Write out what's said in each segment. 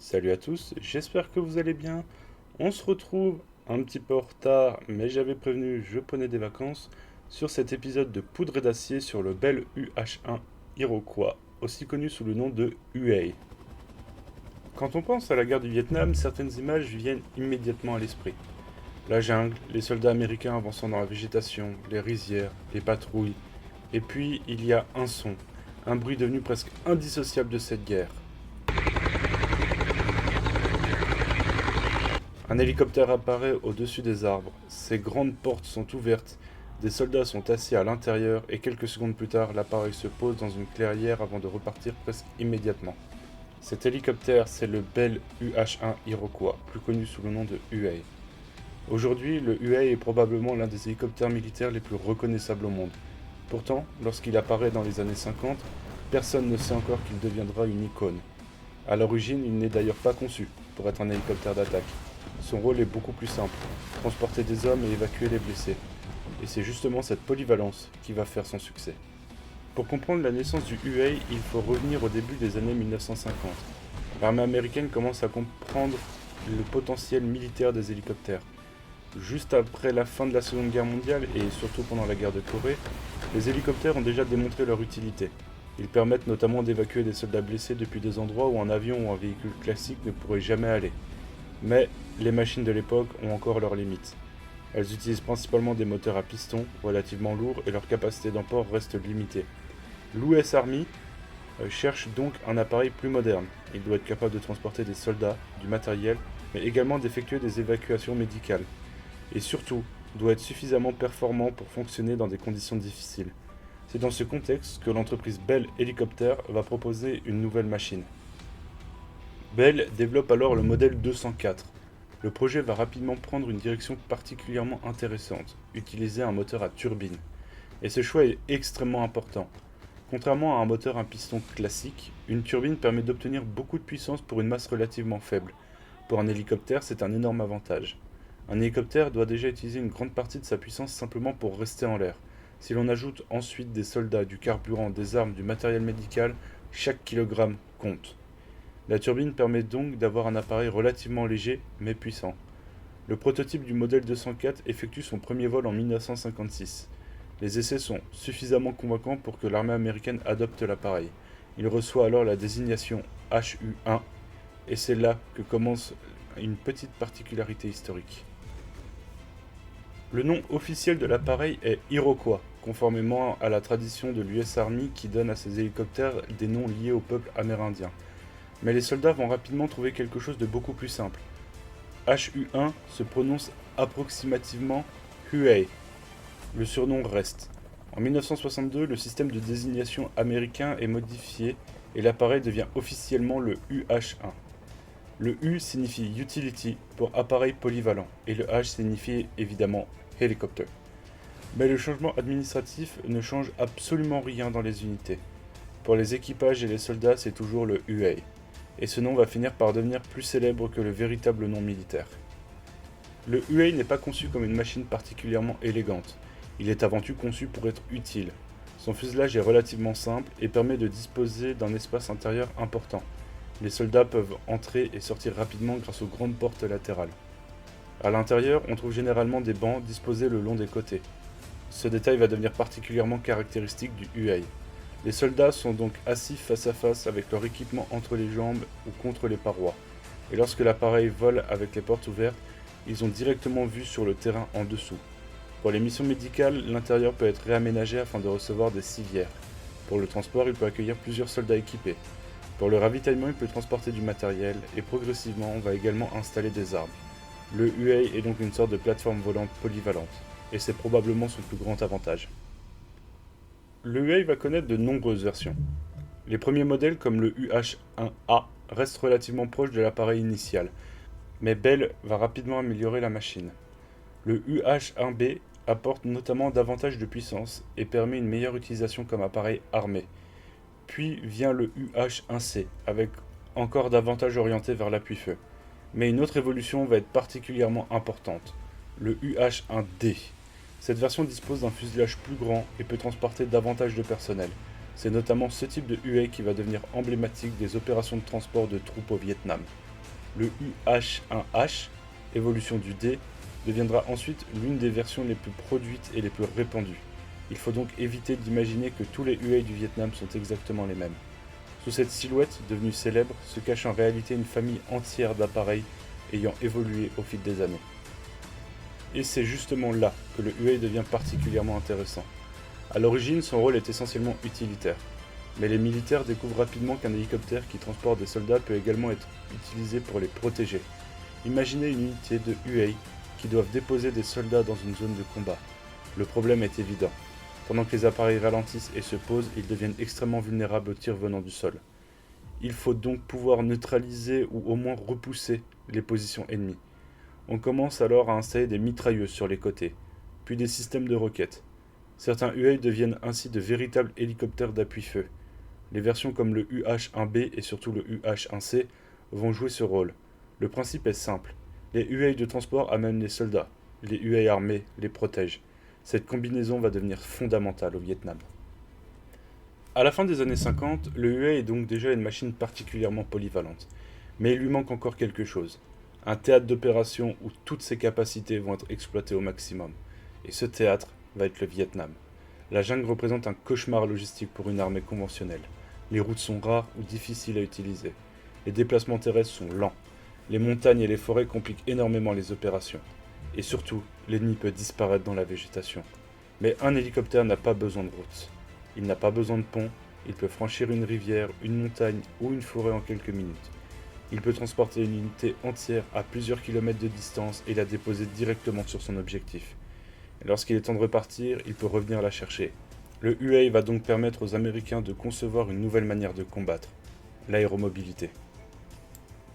Salut à tous, j'espère que vous allez bien. On se retrouve un petit peu en retard, mais j'avais prévenu, je prenais des vacances, sur cet épisode de Poudre et d'acier sur le bel UH-1 Iroquois, aussi connu sous le nom de UA. Quand on pense à la guerre du Vietnam, certaines images viennent immédiatement à l'esprit. La jungle, les soldats américains avançant dans la végétation, les rizières, les patrouilles, et puis il y a un son, un bruit devenu presque indissociable de cette guerre. Un hélicoptère apparaît au-dessus des arbres, ses grandes portes sont ouvertes, des soldats sont assis à l'intérieur et quelques secondes plus tard, l'appareil se pose dans une clairière avant de repartir presque immédiatement. Cet hélicoptère, c'est le Bell UH-1 Iroquois, plus connu sous le nom de UA. Aujourd'hui, le UA est probablement l'un des hélicoptères militaires les plus reconnaissables au monde. Pourtant, lorsqu'il apparaît dans les années 50, personne ne sait encore qu'il deviendra une icône. À l'origine, il n'est d'ailleurs pas conçu pour être un hélicoptère d'attaque. Son rôle est beaucoup plus simple, transporter des hommes et évacuer les blessés. Et c'est justement cette polyvalence qui va faire son succès. Pour comprendre la naissance du UA, il faut revenir au début des années 1950. L'armée américaine commence à comprendre le potentiel militaire des hélicoptères. Juste après la fin de la Seconde Guerre mondiale et surtout pendant la guerre de Corée, les hélicoptères ont déjà démontré leur utilité. Ils permettent notamment d'évacuer des soldats blessés depuis des endroits où un avion ou un véhicule classique ne pourrait jamais aller. Mais les machines de l'époque ont encore leurs limites. Elles utilisent principalement des moteurs à piston relativement lourds et leur capacité d'emport reste limitée. L'US Army cherche donc un appareil plus moderne. Il doit être capable de transporter des soldats, du matériel, mais également d'effectuer des évacuations médicales. Et surtout, doit être suffisamment performant pour fonctionner dans des conditions difficiles. C'est dans ce contexte que l'entreprise Bell Helicopter va proposer une nouvelle machine. Bell développe alors le modèle 204. Le projet va rapidement prendre une direction particulièrement intéressante, utiliser un moteur à turbine. Et ce choix est extrêmement important. Contrairement à un moteur à piston classique, une turbine permet d'obtenir beaucoup de puissance pour une masse relativement faible. Pour un hélicoptère, c'est un énorme avantage. Un hélicoptère doit déjà utiliser une grande partie de sa puissance simplement pour rester en l'air. Si l'on ajoute ensuite des soldats, du carburant, des armes, du matériel médical, chaque kilogramme compte. La turbine permet donc d'avoir un appareil relativement léger mais puissant. Le prototype du modèle 204 effectue son premier vol en 1956. Les essais sont suffisamment convaincants pour que l'armée américaine adopte l'appareil. Il reçoit alors la désignation HU-1 et c'est là que commence une petite particularité historique. Le nom officiel de l'appareil est Iroquois, conformément à la tradition de l'US Army qui donne à ses hélicoptères des noms liés au peuple amérindien. Mais les soldats vont rapidement trouver quelque chose de beaucoup plus simple. HU-1 se prononce approximativement Huey. Le surnom reste. En 1962, le système de désignation américain est modifié et l'appareil devient officiellement le UH-1. Le U signifie Utility pour appareil polyvalent et le H signifie évidemment Helicopter. Mais le changement administratif ne change absolument rien dans les unités. Pour les équipages et les soldats, c'est toujours le UA. Et ce nom va finir par devenir plus célèbre que le véritable nom militaire. Le UA n'est pas conçu comme une machine particulièrement élégante. Il est avant tout conçu pour être utile. Son fuselage est relativement simple et permet de disposer d'un espace intérieur important. Les soldats peuvent entrer et sortir rapidement grâce aux grandes portes latérales. À l'intérieur, on trouve généralement des bancs disposés le long des côtés. Ce détail va devenir particulièrement caractéristique du UA. Les soldats sont donc assis face à face avec leur équipement entre les jambes ou contre les parois. Et lorsque l'appareil vole avec les portes ouvertes, ils ont directement vue sur le terrain en dessous. Pour les missions médicales, l'intérieur peut être réaménagé afin de recevoir des civières. Pour le transport, il peut accueillir plusieurs soldats équipés. Pour le ravitaillement, il peut transporter du matériel et progressivement, on va également installer des armes. Le UA est donc une sorte de plateforme volante polyvalente, et c'est probablement son plus grand avantage. Le UA va connaître de nombreuses versions. Les premiers modèles, comme le UH-1A, restent relativement proches de l'appareil initial, mais Bell va rapidement améliorer la machine. Le UH-1B apporte notamment davantage de puissance et permet une meilleure utilisation comme appareil armé. Puis vient le UH-1C, avec encore davantage orienté vers l'appui-feu. Mais une autre évolution va être particulièrement importante, le UH-1D. Cette version dispose d'un fuselage plus grand et peut transporter davantage de personnel. C'est notamment ce type de UA qui va devenir emblématique des opérations de transport de troupes au Vietnam. Le UH-1H, évolution du D, deviendra ensuite l'une des versions les plus produites et les plus répandues. Il faut donc éviter d'imaginer que tous les UA du Vietnam sont exactement les mêmes. Sous cette silhouette devenue célèbre se cache en réalité une famille entière d'appareils ayant évolué au fil des années. Et c'est justement là que le UA devient particulièrement intéressant. A l'origine, son rôle est essentiellement utilitaire. Mais les militaires découvrent rapidement qu'un hélicoptère qui transporte des soldats peut également être utilisé pour les protéger. Imaginez une unité de UA qui doivent déposer des soldats dans une zone de combat. Le problème est évident. Pendant que les appareils ralentissent et se posent, ils deviennent extrêmement vulnérables aux tirs venant du sol. Il faut donc pouvoir neutraliser ou au moins repousser les positions ennemies. On commence alors à installer des mitrailleuses sur les côtés, puis des systèmes de roquettes. Certains UA deviennent ainsi de véritables hélicoptères d'appui-feu. Les versions comme le UH-1B et surtout le UH-1C vont jouer ce rôle. Le principe est simple. Les UA de transport amènent les soldats. Les UA armés les protègent. Cette combinaison va devenir fondamentale au Vietnam. À la fin des années 50, le UA est donc déjà une machine particulièrement polyvalente. Mais il lui manque encore quelque chose. Un théâtre d'opération où toutes ses capacités vont être exploitées au maximum. Et ce théâtre va être le Vietnam. La jungle représente un cauchemar logistique pour une armée conventionnelle. Les routes sont rares ou difficiles à utiliser. Les déplacements terrestres sont lents. Les montagnes et les forêts compliquent énormément les opérations. Et surtout, l'ennemi peut disparaître dans la végétation. Mais un hélicoptère n'a pas besoin de route. Il n'a pas besoin de pont, il peut franchir une rivière, une montagne ou une forêt en quelques minutes. Il peut transporter une unité entière à plusieurs kilomètres de distance et la déposer directement sur son objectif. Et lorsqu'il est temps de repartir, il peut revenir la chercher. Le UA va donc permettre aux Américains de concevoir une nouvelle manière de combattre, l'aéromobilité.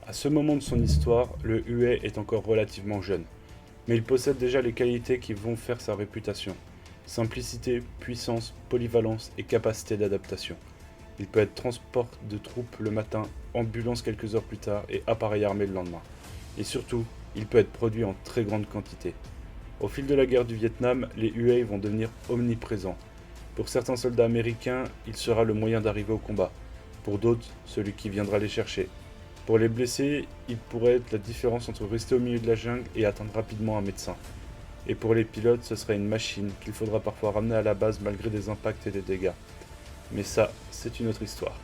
À ce moment de son histoire, le UA est encore relativement jeune, mais il possède déjà les qualités qui vont faire sa réputation. Simplicité, puissance, polyvalence et capacité d'adaptation. Il peut être transport de troupes le matin, ambulance quelques heures plus tard et appareil armé le lendemain. Et surtout, il peut être produit en très grande quantité. Au fil de la guerre du Vietnam, les UA vont devenir omniprésents. Pour certains soldats américains, il sera le moyen d'arriver au combat. Pour d'autres, celui qui viendra les chercher. Pour les blessés, il pourrait être la différence entre rester au milieu de la jungle et atteindre rapidement un médecin. Et pour les pilotes, ce sera une machine qu'il faudra parfois ramener à la base malgré des impacts et des dégâts. Mais ça, c'est une autre histoire.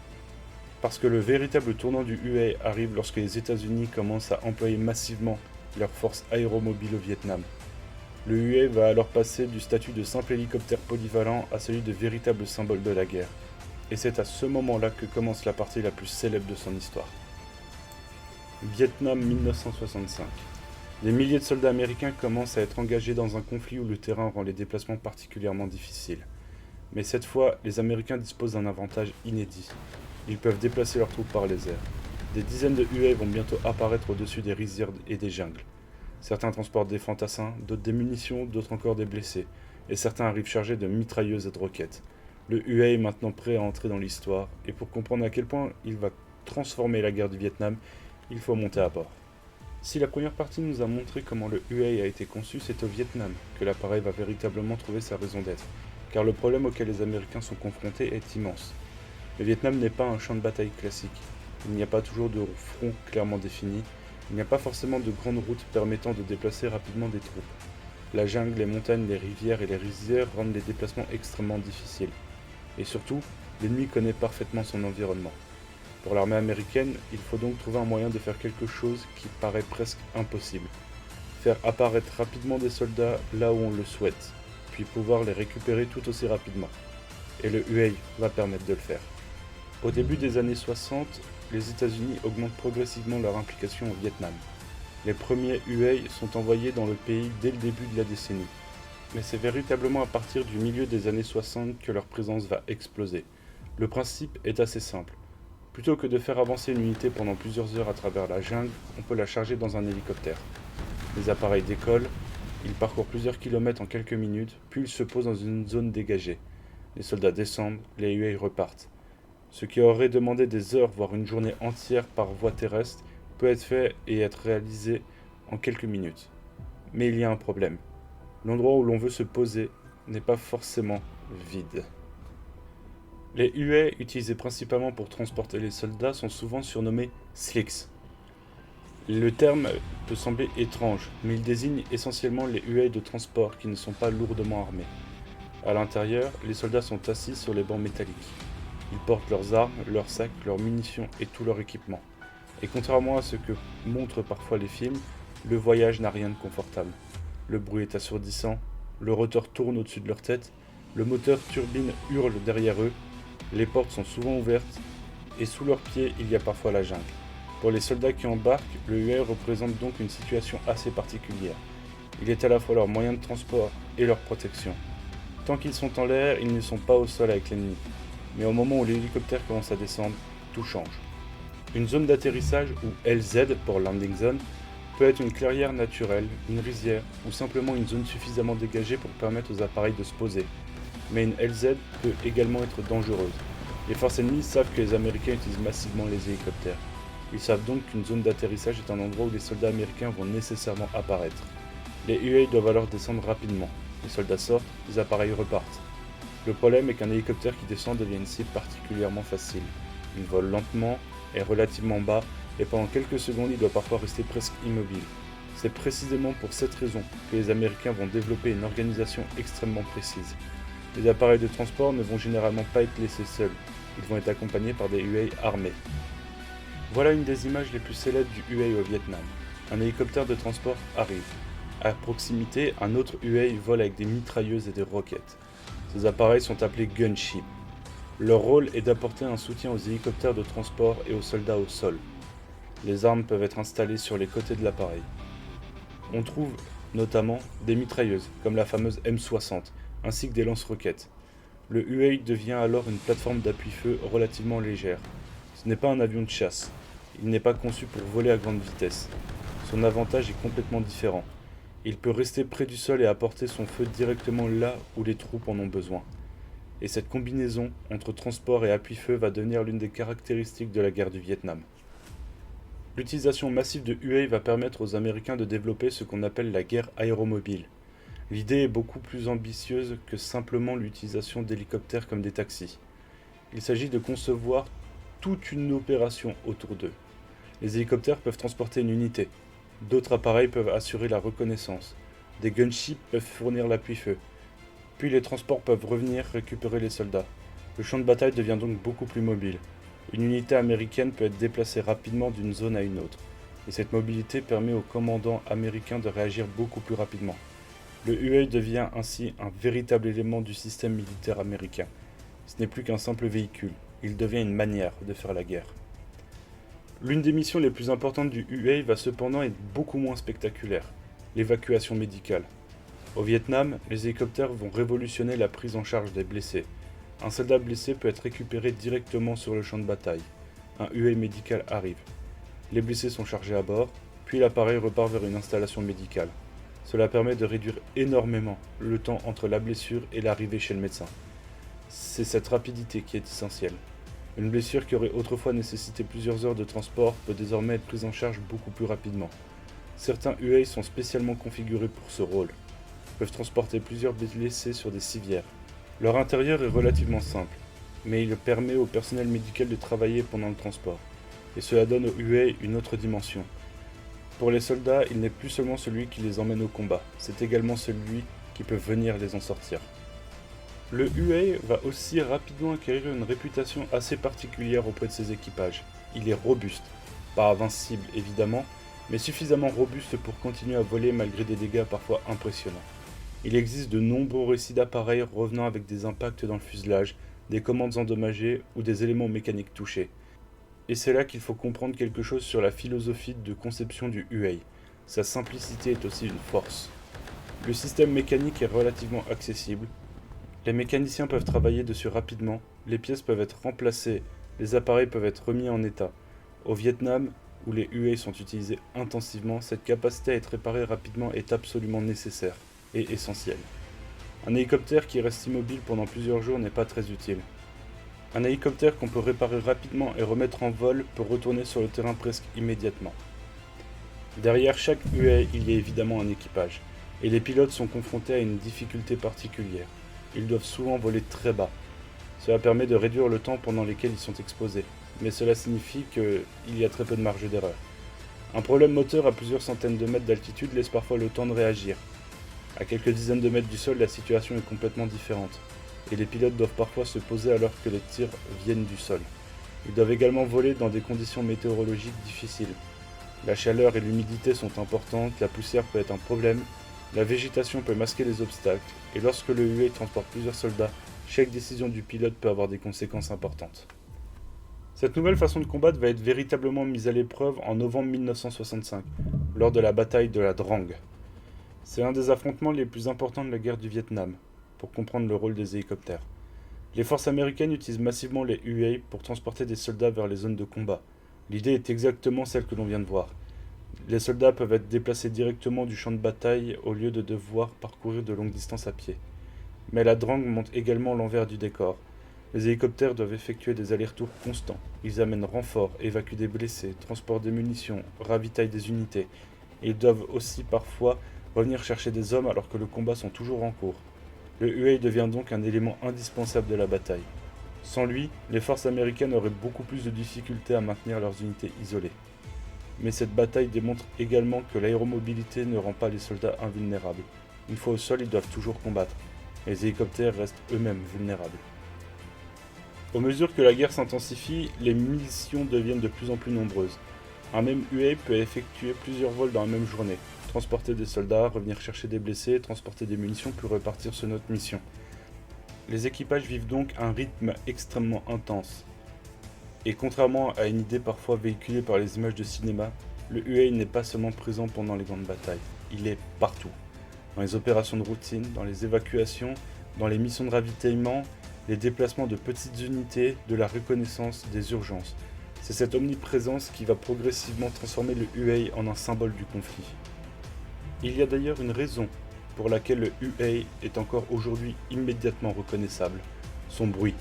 Parce que le véritable tournant du UA arrive lorsque les États-Unis commencent à employer massivement leurs forces aéromobiles au Vietnam. Le UA va alors passer du statut de simple hélicoptère polyvalent à celui de véritable symbole de la guerre. Et c'est à ce moment-là que commence la partie la plus célèbre de son histoire. Vietnam 1965. Des milliers de soldats américains commencent à être engagés dans un conflit où le terrain rend les déplacements particulièrement difficiles. Mais cette fois, les Américains disposent d'un avantage inédit. Ils peuvent déplacer leurs troupes par les airs. Des dizaines de UA vont bientôt apparaître au-dessus des rizières et des jungles. Certains transportent des fantassins, d'autres des munitions, d'autres encore des blessés, et certains arrivent chargés de mitrailleuses et de roquettes. Le UA est maintenant prêt à entrer dans l'histoire, et pour comprendre à quel point il va transformer la guerre du Vietnam, il faut monter à bord. Si la première partie nous a montré comment le UA a été conçu, c'est au Vietnam que l'appareil va véritablement trouver sa raison d'être, car le problème auquel les Américains sont confrontés est immense. Le Vietnam n'est pas un champ de bataille classique, il n'y a pas toujours de front clairement défini, il n'y a pas forcément de grandes routes permettant de déplacer rapidement des troupes. La jungle, les montagnes, les rivières et les rizières rendent les déplacements extrêmement difficiles. Et surtout, l'ennemi connaît parfaitement son environnement. Pour l'armée américaine, il faut donc trouver un moyen de faire quelque chose qui paraît presque impossible. Faire apparaître rapidement des soldats là où on le souhaite, puis pouvoir les récupérer tout aussi rapidement. Et le UA va permettre de le faire. Au début des années 60, les États-Unis augmentent progressivement leur implication au Vietnam. Les premiers UA sont envoyés dans le pays dès le début de la décennie. Mais c'est véritablement à partir du milieu des années 60 que leur présence va exploser. Le principe est assez simple. Plutôt que de faire avancer une unité pendant plusieurs heures à travers la jungle, on peut la charger dans un hélicoptère. Les appareils décollent, ils parcourent plusieurs kilomètres en quelques minutes, puis ils se posent dans une zone dégagée. Les soldats descendent, les UA repartent. Ce qui aurait demandé des heures, voire une journée entière par voie terrestre, peut être fait et être réalisé en quelques minutes. Mais il y a un problème. L'endroit où l'on veut se poser n'est pas forcément vide. Les UA, utilisés principalement pour transporter les soldats, sont souvent surnommés Slicks. Le terme peut sembler étrange, mais il désigne essentiellement les UAE de transport qui ne sont pas lourdement armés. À l'intérieur, les soldats sont assis sur les bancs métalliques. Ils portent leurs armes, leurs sacs, leurs munitions et tout leur équipement. Et contrairement à ce que montrent parfois les films, le voyage n'a rien de confortable. Le bruit est assourdissant, le rotor tourne au-dessus de leur tête, le moteur turbine hurle derrière eux, les portes sont souvent ouvertes, et sous leurs pieds il y a parfois la jungle. Pour les soldats qui embarquent, le UAE représente donc une situation assez particulière. Il est à la fois leur moyen de transport et leur protection. Tant qu'ils sont en l'air, ils ne sont pas au sol avec l'ennemi. Mais au moment où l'hélicoptère commence à descendre, tout change. Une zone d'atterrissage, ou LZ pour Landing Zone, peut être une clairière naturelle, une rizière, ou simplement une zone suffisamment dégagée pour permettre aux appareils de se poser. Mais une LZ peut également être dangereuse. Les forces ennemies savent que les Américains utilisent massivement les hélicoptères. Ils savent donc qu'une zone d'atterrissage est un endroit où les soldats américains vont nécessairement apparaître. Les UAE doivent alors descendre rapidement. Les soldats sortent, les appareils repartent. Le problème est qu'un hélicoptère qui descend devient une cible particulièrement facile. Il vole lentement, est relativement bas, et pendant quelques secondes il doit parfois rester presque immobile. C'est précisément pour cette raison que les Américains vont développer une organisation extrêmement précise. Les appareils de transport ne vont généralement pas être laissés seuls, ils vont être accompagnés par des UAE armés. Voilà une des images les plus célèbres du UAE au Vietnam. Un hélicoptère de transport arrive. À proximité, un autre UAE vole avec des mitrailleuses et des roquettes. Ces appareils sont appelés gunships. Leur rôle est d'apporter un soutien aux hélicoptères de transport et aux soldats au sol. Les armes peuvent être installées sur les côtés de l'appareil. On trouve notamment des mitrailleuses, comme la fameuse M60, ainsi que des lance-roquettes. Le UAE devient alors une plateforme d'appui-feu relativement légère. Ce n'est pas un avion de chasse. Il n'est pas conçu pour voler à grande vitesse. Son avantage est complètement différent. Il peut rester près du sol et apporter son feu directement là où les troupes en ont besoin. Et cette combinaison entre transport et appui-feu va devenir l'une des caractéristiques de la guerre du Vietnam. L'utilisation massive de UAE va permettre aux Américains de développer ce qu'on appelle la guerre aéromobile. L'idée est beaucoup plus ambitieuse que simplement l'utilisation d'hélicoptères comme des taxis. Il s'agit de concevoir toute une opération autour d'eux. Les hélicoptères peuvent transporter une unité. D'autres appareils peuvent assurer la reconnaissance. Des gunships peuvent fournir l'appui-feu. Puis les transports peuvent revenir récupérer les soldats. Le champ de bataille devient donc beaucoup plus mobile. Une unité américaine peut être déplacée rapidement d'une zone à une autre. Et cette mobilité permet aux commandants américains de réagir beaucoup plus rapidement. Le UAE devient ainsi un véritable élément du système militaire américain. Ce n'est plus qu'un simple véhicule. Il devient une manière de faire la guerre. L'une des missions les plus importantes du UAE va cependant être beaucoup moins spectaculaire, l'évacuation médicale. Au Vietnam, les hélicoptères vont révolutionner la prise en charge des blessés. Un soldat blessé peut être récupéré directement sur le champ de bataille. Un UAE médical arrive. Les blessés sont chargés à bord, puis l'appareil repart vers une installation médicale. Cela permet de réduire énormément le temps entre la blessure et l'arrivée chez le médecin. C'est cette rapidité qui est essentielle. Une blessure qui aurait autrefois nécessité plusieurs heures de transport peut désormais être prise en charge beaucoup plus rapidement. Certains UAE sont spécialement configurés pour ce rôle. Ils peuvent transporter plusieurs blessés sur des civières. Leur intérieur est relativement simple, mais il permet au personnel médical de travailler pendant le transport. Et cela donne aux UAE une autre dimension. Pour les soldats, il n'est plus seulement celui qui les emmène au combat, c'est également celui qui peut venir les en sortir. Le UAE va aussi rapidement acquérir une réputation assez particulière auprès de ses équipages. Il est robuste, pas invincible évidemment, mais suffisamment robuste pour continuer à voler malgré des dégâts parfois impressionnants. Il existe de nombreux récits d'appareils revenant avec des impacts dans le fuselage, des commandes endommagées ou des éléments mécaniques touchés. Et c'est là qu'il faut comprendre quelque chose sur la philosophie de conception du UAE. Sa simplicité est aussi une force. Le système mécanique est relativement accessible. Les mécaniciens peuvent travailler dessus rapidement, les pièces peuvent être remplacées, les appareils peuvent être remis en état. Au Vietnam, où les UAE sont utilisés intensivement, cette capacité à être réparée rapidement est absolument nécessaire et essentielle. Un hélicoptère qui reste immobile pendant plusieurs jours n'est pas très utile. Un hélicoptère qu'on peut réparer rapidement et remettre en vol peut retourner sur le terrain presque immédiatement. Derrière chaque UAE, il y a évidemment un équipage, et les pilotes sont confrontés à une difficulté particulière. Ils doivent souvent voler très bas. Cela permet de réduire le temps pendant lequel ils sont exposés, mais cela signifie qu'il y a très peu de marge d'erreur. Un problème moteur à plusieurs centaines de mètres d'altitude laisse parfois le temps de réagir. À quelques dizaines de mètres du sol, la situation est complètement différente, et les pilotes doivent parfois se poser alors que les tirs viennent du sol. Ils doivent également voler dans des conditions météorologiques difficiles. La chaleur et l'humidité sont importantes, la poussière peut être un problème, la végétation peut masquer les obstacles, et lorsque le UA transporte plusieurs soldats, chaque décision du pilote peut avoir des conséquences importantes. Cette nouvelle façon de combattre va être véritablement mise à l'épreuve en novembre 1965, lors de la bataille de la Drang. C'est un des affrontements les plus importants de la guerre du Vietnam, pour comprendre le rôle des hélicoptères. Les forces américaines utilisent massivement les UA pour transporter des soldats vers les zones de combat. L'idée est exactement celle que l'on vient de voir. Les soldats peuvent être déplacés directement du champ de bataille au lieu de devoir parcourir de longues distances à pied. Mais la Drang montre également l'envers du décor. Les hélicoptères doivent effectuer des allers-retours constants. Ils amènent renforts, évacuent des blessés, transportent des munitions, ravitaillent des unités. Et ils doivent aussi parfois revenir chercher des hommes alors que le combat sont toujours en cours. Le UA devient donc un élément indispensable de la bataille. Sans lui, les forces américaines auraient beaucoup plus de difficultés à maintenir leurs unités isolées. Mais cette bataille démontre également que l'aéromobilité ne rend pas les soldats invulnérables. Une fois au sol, ils doivent toujours combattre. Les hélicoptères restent eux-mêmes vulnérables. Au mesure que la guerre s'intensifie, les missions deviennent de plus en plus nombreuses. Un même UA peut effectuer plusieurs vols dans la même journée, transporter des soldats, revenir chercher des blessés, transporter des munitions puis repartir sur notre mission. Les équipages vivent donc un rythme extrêmement intense. Et contrairement à une idée parfois véhiculée par les images de cinéma, le UA n'est pas seulement présent pendant les grandes batailles, il est partout. Dans les opérations de routine, dans les évacuations, dans les missions de ravitaillement, les déplacements de petites unités, de la reconnaissance, des urgences. C'est cette omniprésence qui va progressivement transformer le UA en un symbole du conflit. Il y a d'ailleurs une raison pour laquelle le UA est encore aujourd'hui immédiatement reconnaissable, son bruit.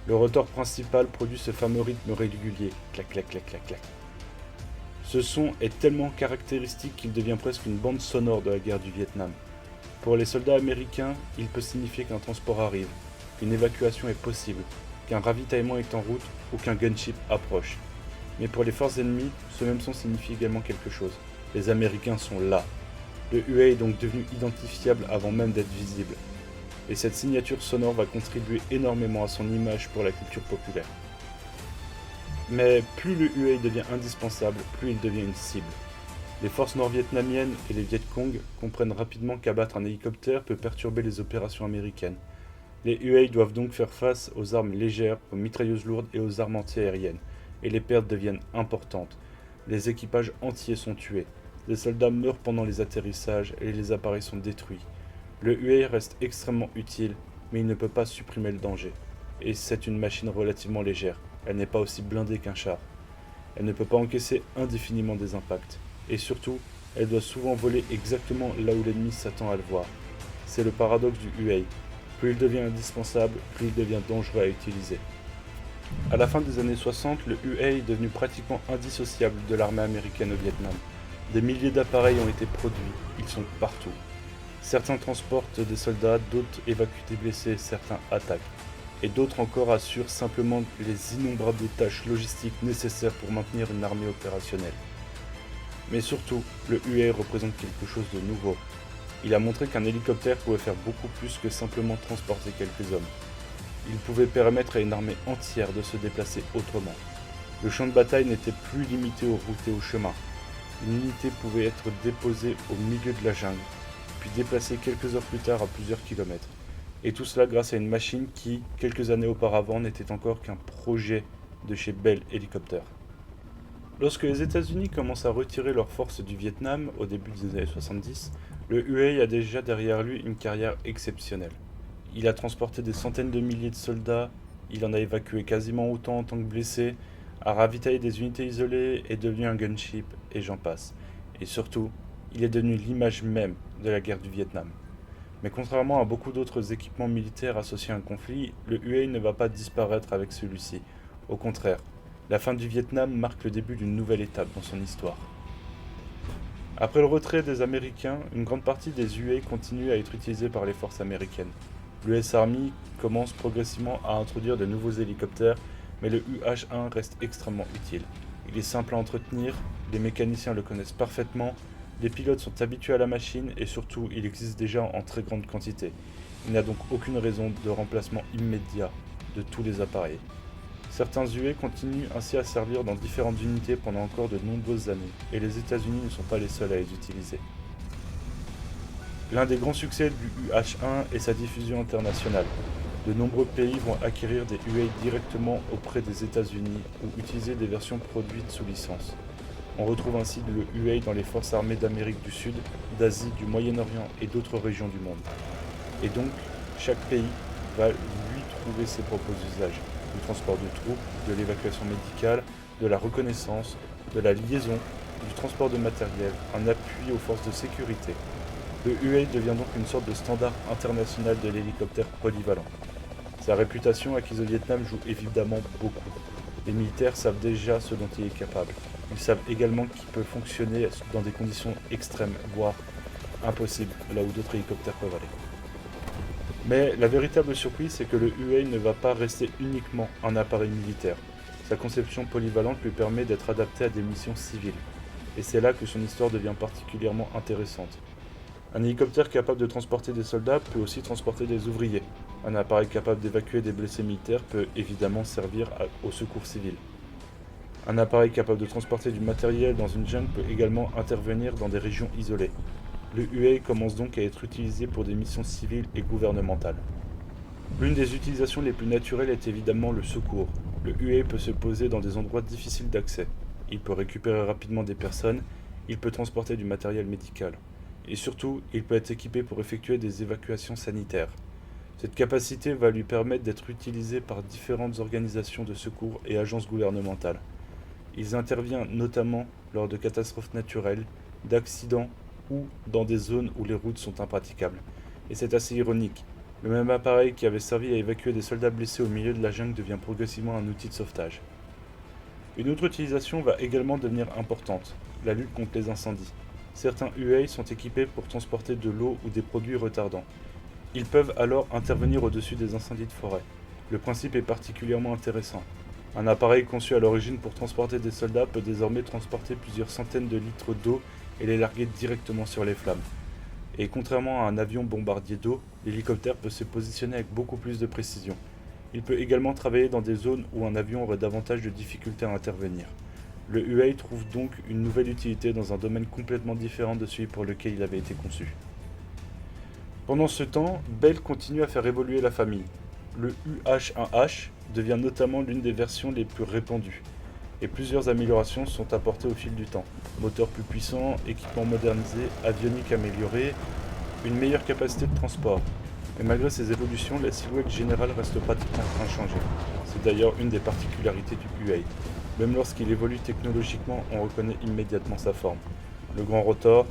Le rotor principal produit ce fameux rythme régulier, clac clac clac clac clac. Ce son est tellement caractéristique qu'il devient presque une bande sonore de la guerre du Vietnam. Pour les soldats américains, il peut signifier qu'un transport arrive, qu'une évacuation est possible, qu'un ravitaillement est en route ou qu'un gunship approche. Mais pour les forces ennemies, ce même son signifie également quelque chose. Les Américains sont là. Le UA est donc devenu identifiable avant même d'être visible. Et cette signature sonore va contribuer énormément à son image pour la culture populaire. Mais plus le UA devient indispensable, plus il devient une cible. Les forces nord-vietnamiennes et les Viet Cong comprennent rapidement qu'abattre un hélicoptère peut perturber les opérations américaines. Les UA doivent donc faire face aux armes légères, aux mitrailleuses lourdes et aux armes anti-aériennes, et les pertes deviennent importantes. Les équipages entiers sont tués, les soldats meurent pendant les atterrissages et les appareils sont détruits. Le UA reste extrêmement utile, mais il ne peut pas supprimer le danger. Et c'est une machine relativement légère, elle n'est pas aussi blindée qu'un char. Elle ne peut pas encaisser indéfiniment des impacts. Et surtout, elle doit souvent voler exactement là où l'ennemi s'attend à le voir. C'est le paradoxe du UA. Plus il devient indispensable, plus il devient dangereux à utiliser. À la fin des années 60, le UA est devenu pratiquement indissociable de l'armée américaine au Vietnam. Des milliers d'appareils ont été produits, ils sont partout. Certains transportent des soldats, d'autres évacuent des blessés, certains attaquent. Et d'autres encore assurent simplement les innombrables tâches logistiques nécessaires pour maintenir une armée opérationnelle. Mais surtout, le UA représente quelque chose de nouveau. Il a montré qu'un hélicoptère pouvait faire beaucoup plus que simplement transporter quelques hommes. Il pouvait permettre à une armée entière de se déplacer autrement. Le champ de bataille n'était plus limité aux routes et aux chemins. Une unité pouvait être déposée au milieu de la jungle, puis déplacée quelques heures plus tard à plusieurs kilomètres. Et tout cela grâce à une machine qui, quelques années auparavant, n'était encore qu'un projet de chez Bell Helicopter. Lorsque les États-Unis commencent à retirer leurs forces du Vietnam au début des années 70, le UA a déjà derrière lui une carrière exceptionnelle. Il a transporté des centaines de milliers de soldats, il en a évacué quasiment autant en tant que blessé, a ravitaillé des unités isolées, est devenu un gunship, et j'en passe. Et surtout, il est devenu l'image même de la guerre du Vietnam. Mais contrairement à beaucoup d'autres équipements militaires associés à un conflit, le UA ne va pas disparaître avec celui-ci. Au contraire, la fin du Vietnam marque le début d'une nouvelle étape dans son histoire. Après le retrait des Américains, une grande partie des UA continue à être utilisée par les forces américaines. L'US Army commence progressivement à introduire de nouveaux hélicoptères, mais le UH-1 reste extrêmement utile. Il est simple à entretenir, les mécaniciens le connaissent parfaitement, les pilotes sont habitués à la machine et surtout il existe déjà en très grande quantité. Il n'y a donc aucune raison de remplacement immédiat de tous les appareils. Certains UE continuent ainsi à servir dans différentes unités pendant encore de nombreuses années, et les États-Unis ne sont pas les seuls à les utiliser. L'un des grands succès du UH-1 est sa diffusion internationale. De nombreux pays vont acquérir des UA directement auprès des États-Unis ou utiliser des versions produites sous licence. On retrouve ainsi le UA dans les forces armées d'Amérique du Sud, d'Asie, du Moyen-Orient et d'autres régions du monde. Et donc, chaque pays va lui trouver ses propres usages, du transport de troupes, de l'évacuation médicale, de la reconnaissance, de la liaison, du transport de matériel, un appui aux forces de sécurité. Le UA devient donc une sorte de standard international de l'hélicoptère polyvalent. Sa réputation acquise au Vietnam joue évidemment beaucoup. Les militaires savent déjà ce dont il est capable. Ils savent également qu'il peut fonctionner dans des conditions extrêmes, voire impossibles, là où d'autres hélicoptères peuvent aller. Mais la véritable surprise, c'est que le UA ne va pas rester uniquement un appareil militaire. Sa conception polyvalente lui permet d'être adapté à des missions civiles. Et c'est là que son histoire devient particulièrement intéressante. Un hélicoptère capable de transporter des soldats peut aussi transporter des ouvriers. Un appareil capable d'évacuer des blessés militaires peut évidemment servir au secours civil. Un appareil capable de transporter du matériel dans une jungle peut également intervenir dans des régions isolées. Le UA commence donc à être utilisé pour des missions civiles et gouvernementales. L'une des utilisations les plus naturelles est évidemment le secours. Le UA peut se poser dans des endroits difficiles d'accès. Il peut récupérer rapidement des personnes, il peut transporter du matériel médical. Et surtout, il peut être équipé pour effectuer des évacuations sanitaires. Cette capacité va lui permettre d'être utilisé par différentes organisations de secours et agences gouvernementales. Il intervient notamment lors de catastrophes naturelles, d'accidents ou dans des zones où les routes sont impraticables. Et c'est assez ironique. Le même appareil qui avait servi à évacuer des soldats blessés au milieu de la jungle devient progressivement un outil de sauvetage. Une autre utilisation va également devenir importante, la lutte contre les incendies. Certains UA sont équipés pour transporter de l'eau ou des produits retardants. Ils peuvent alors intervenir au-dessus des incendies de forêt. Le principe est particulièrement intéressant. Un appareil conçu à l'origine pour transporter des soldats peut désormais transporter plusieurs centaines de litres d'eau et les larguer directement sur les flammes. Et contrairement à un avion bombardier d'eau, l'hélicoptère peut se positionner avec beaucoup plus de précision. Il peut également travailler dans des zones où un avion aurait davantage de difficultés à intervenir. Le UA trouve donc une nouvelle utilité dans un domaine complètement différent de celui pour lequel il avait été conçu. Pendant ce temps, Bell continue à faire évoluer la famille. Le UH-1H devient notamment l'une des versions les plus répandues, et plusieurs améliorations sont apportées au fil du temps. Moteur plus puissant, équipement modernisé, avionique améliorée, une meilleure capacité de transport. Mais malgré ces évolutions, la silhouette générale reste pratiquement inchangée. C'est d'ailleurs une des particularités du UA. Même lorsqu'il évolue technologiquement, on reconnaît immédiatement sa forme. Le grand rotor,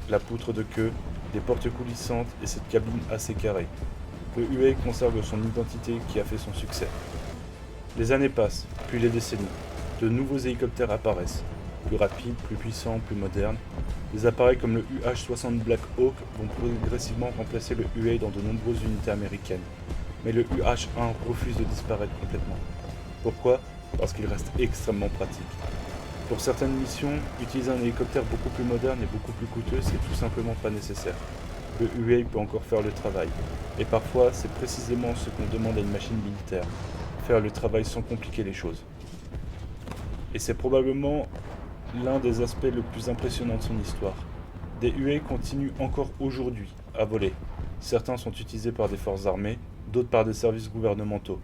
la poutre de queue, les portes coulissantes et cette cabine assez carrée. Le UA conserve son identité qui a fait son succès. Les années passent, puis les décennies. De nouveaux hélicoptères apparaissent, plus rapides, plus puissants, plus modernes. Des appareils comme le UH-60 Black Hawk vont progressivement remplacer le UA dans de nombreuses unités américaines. Mais le UH-1 refuse de disparaître complètement. Pourquoi ? Parce qu'il reste extrêmement pratique. Pour certaines missions, utiliser un hélicoptère beaucoup plus moderne et beaucoup plus coûteux, c'est tout simplement pas nécessaire. Le UA peut encore faire le travail. Et parfois, c'est précisément ce qu'on demande à une machine militaire. Faire le travail sans compliquer les choses. Et c'est probablement l'un des aspects le plus impressionnants de son histoire. Des UA continuent encore aujourd'hui à voler. Certains sont utilisés par des forces armées, d'autres par des services gouvernementaux.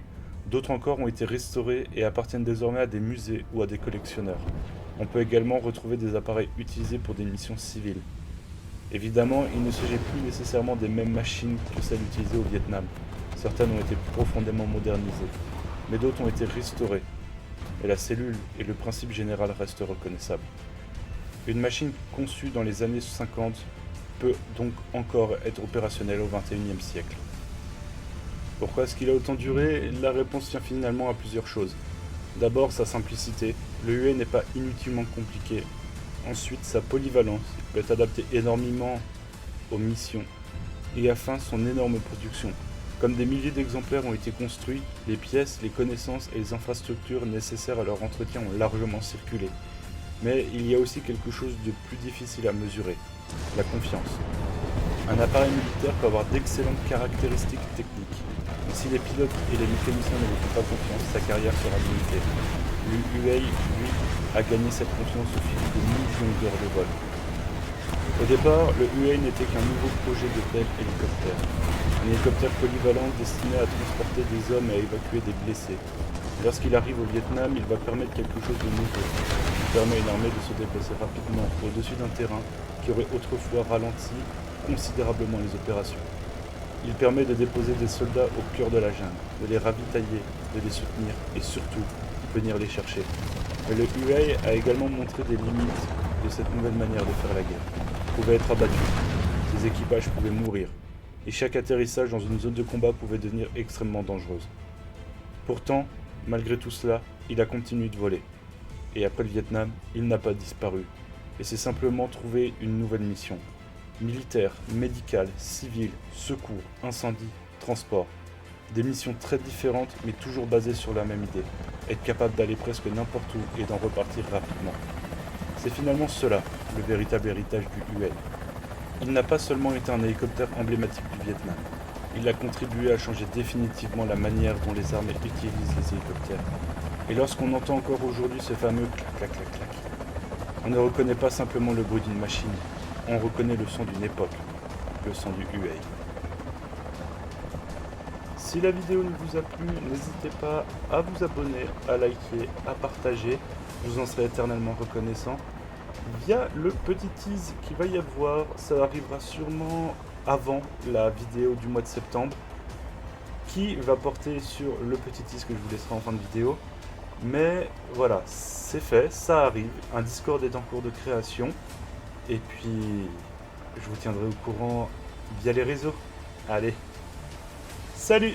D'autres encore ont été restaurés et appartiennent désormais à des musées ou à des collectionneurs. On peut également retrouver des appareils utilisés pour des missions civiles. Évidemment, il ne s'agit plus nécessairement des mêmes machines que celles utilisées au Vietnam. Certaines ont été profondément modernisées, mais d'autres ont été restaurées. Et la cellule et le principe général restent reconnaissables. Une machine conçue dans les années 50 peut donc encore être opérationnelle au XXIe siècle. Pourquoi est-ce qu'il a autant duré ? La réponse tient finalement à plusieurs choses. D'abord, sa simplicité. Le UA n'est pas inutilement compliqué. Ensuite, sa polyvalence. Il peut être adapté énormément aux missions. Et enfin, son énorme production. Comme des milliers d'exemplaires ont été construits, les pièces, les connaissances et les infrastructures nécessaires à leur entretien ont largement circulé. Mais il y a aussi quelque chose de plus difficile à mesurer, la confiance. Un appareil militaire peut avoir d'excellentes caractéristiques techniques, mais si les pilotes et les mécaniciens ne lui font pas confiance, sa carrière sera limitée. L'UAE, lui, a gagné cette confiance au fil de millions d'heures de vol. Au départ, le UAE n'était qu'un nouveau projet de bel hélicoptère. Un hélicoptère polyvalent destiné à transporter des hommes et à évacuer des blessés. Lorsqu'il arrive au Vietnam, il va permettre quelque chose de nouveau. Il permet à une armée de se déplacer rapidement au-dessus d'un terrain qui aurait autrefois ralenti considérablement les opérations. Il permet de déposer des soldats au cœur de la jungle, de les ravitailler, de les soutenir et surtout venir les chercher. Mais le UAE a également montré des limites de cette nouvelle manière de faire la guerre. Il pouvait être abattu, ses équipages pouvaient mourir, et chaque atterrissage dans une zone de combat pouvait devenir extrêmement dangereuse. Pourtant, malgré tout cela, il a continué de voler. Et après le Vietnam, il n'a pas disparu, et s'est simplement trouvé une nouvelle mission. Militaire, médicale, civile, secours, incendie, transport. Des missions très différentes mais toujours basées sur la même idée. Être capable d'aller presque n'importe où et d'en repartir rapidement. C'est finalement cela, le véritable héritage du UAE. Il n'a pas seulement été un hélicoptère emblématique du Vietnam. Il a contribué à changer définitivement la manière dont les armées utilisent les hélicoptères. Et lorsqu'on entend encore aujourd'hui ce fameux clac clac clac clac, on ne reconnaît pas simplement le bruit d'une machine, on reconnaît le son d'une époque, le son du UAE. Si la vidéo ne vous a plu, n'hésitez pas à vous abonner, à liker, à partager, je vous en serai éternellement reconnaissant. Via le petit tease qu'il va y avoir, ça arrivera sûrement avant la vidéo du mois de septembre, qui va porter sur le petit tease que je vous laisserai en fin de vidéo. Mais voilà, c'est fait, ça arrive, un Discord est en cours de création, et puis je vous tiendrai au courant via les réseaux. Allez, salut!